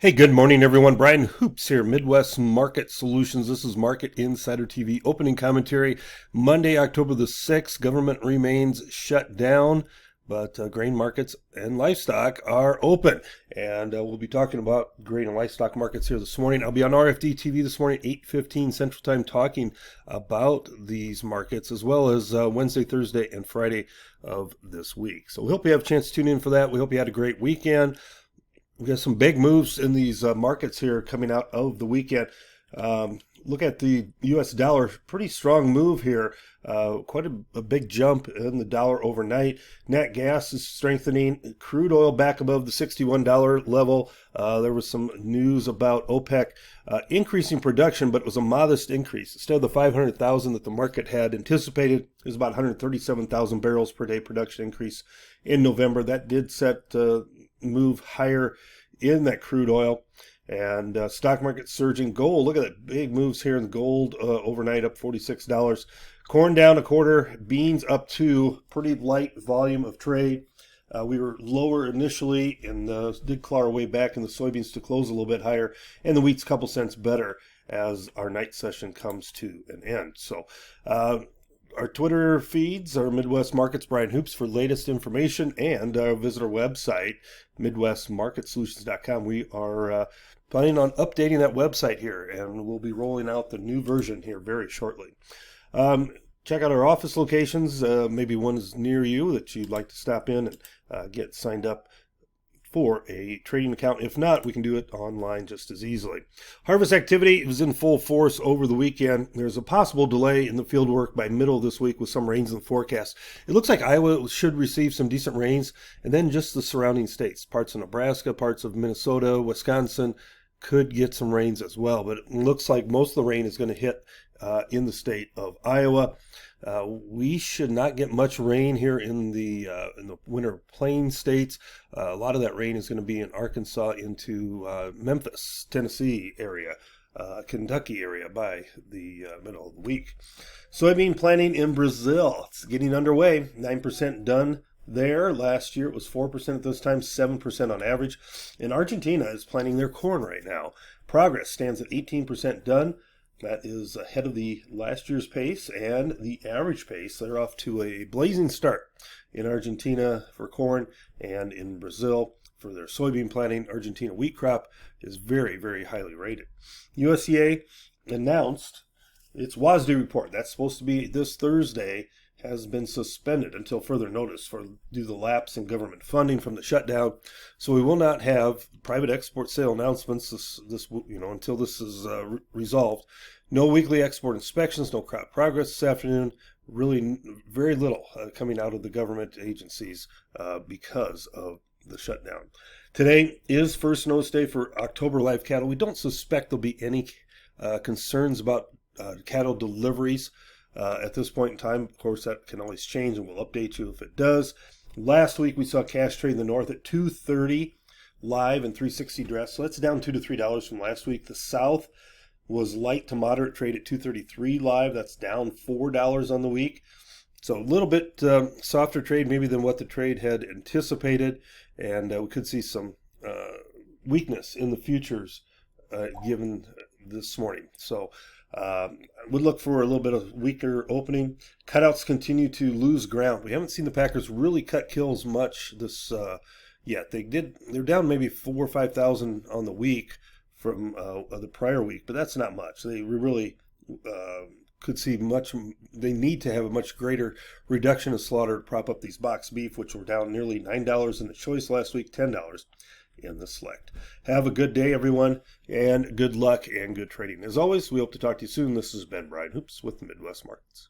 Hey, good morning, everyone. Brian Hoops here, Midwest Market Solutions. This is Market Insider TV opening commentary. Monday, October the 6th. Government remains shut down, but grain markets and livestock are open. And we'll be talking about grain and livestock markets here this morning. I'll be on RFD TV this morning, 8:15 Central Time, talking about these markets as well as Wednesday, Thursday, and Friday of this week. So we hope you have a chance to tune in for that. We hope you had a great weekend. We got some big moves in these markets here coming out of the weekend. Look at the U.S. dollar, pretty strong move here. Quite a big jump in the dollar overnight. Nat gas is strengthening. Crude oil back above the $61 level. There was some news about OPEC increasing production, but it was a modest increase. Instead of the 500,000 that the market had anticipated, it was about 137,000 barrels per day production increase in November. That did set move higher in that crude oil. And stock market surging. Gold, look at that big moves here in gold overnight, up $46. Corn down a quarter, beans up 2, pretty light volume of trade. We were lower initially and did claw our way back in the soybeans to close a little bit higher, and the wheat's a couple cents better as our night session comes to an end. So our Twitter feeds are Midwest Markets, Brian Hoops for latest information, and visit our website, MidwestMarketSolutions.com. We are planning on updating that website here, and we'll be rolling out the new version here very shortly. Check out our office locations. Maybe one is near you that you'd like to stop in and get signed up for a trading account. If not, we can do it online just as easily. Harvest activity was in full force over the weekend. There's a possible delay in the field work by middle of this week with some rains in the forecast. It looks like Iowa should receive some decent rains, and then just the surrounding states, parts of Nebraska, parts of Minnesota, Wisconsin, could get some rains as well. But it looks like most of the rain is going to hit in the state of Iowa. We should not get much rain here in the winter plain states. A lot of that rain is going to be in Arkansas into Memphis, Tennessee area, Kentucky area by the middle of the week. Soybean planting in Brazil, it's getting underway. 9% done there. Last year it was 4% at this time, 7% on average. And Argentina is planting their corn right now. Progress stands at 18% done. That is ahead of the last year's pace and the average pace. They're off to a blazing start in Argentina for corn and in Brazil for their soybean planting. Argentina wheat crop is very, very highly rated. USDA announced its WASDE report. That's supposed to be this Thursday, has been suspended until further notice due to the lapse in government funding from the shutdown. So we will not have private export sale announcements until this is resolved. No weekly export inspections, no crop progress this afternoon. Really very little coming out of the government agencies because of the shutdown. Today is first notice day for October live cattle. We don't suspect there'll be any concerns about cattle deliveries at this point in time. Of course, that can always change, and we'll update you if it does. Last week, we saw cash trade in the north at $230 live and $360 dress. So that's down $2 to $3 from last week. The south was light to moderate trade at $233 live. That's down $4 on the week. So a little bit softer trade maybe than what the trade had anticipated, and we could see some weakness in the futures given this morning. So would look for a little bit of weaker opening. Cutouts continue to lose ground. We haven't seen the Packers really cut kills much this yet. They're down maybe 4,000 or 5,000 on the week from the prior week, but that's not much. They really could see much. They need to have a much greater reduction of slaughter to prop up these box beef, which were down nearly $9 in the choice last week, $10 in the select. Have a good day, everyone, and good luck and good trading. As always, we hope to talk to you soon. This has been Brian Hoops with the Midwest Markets.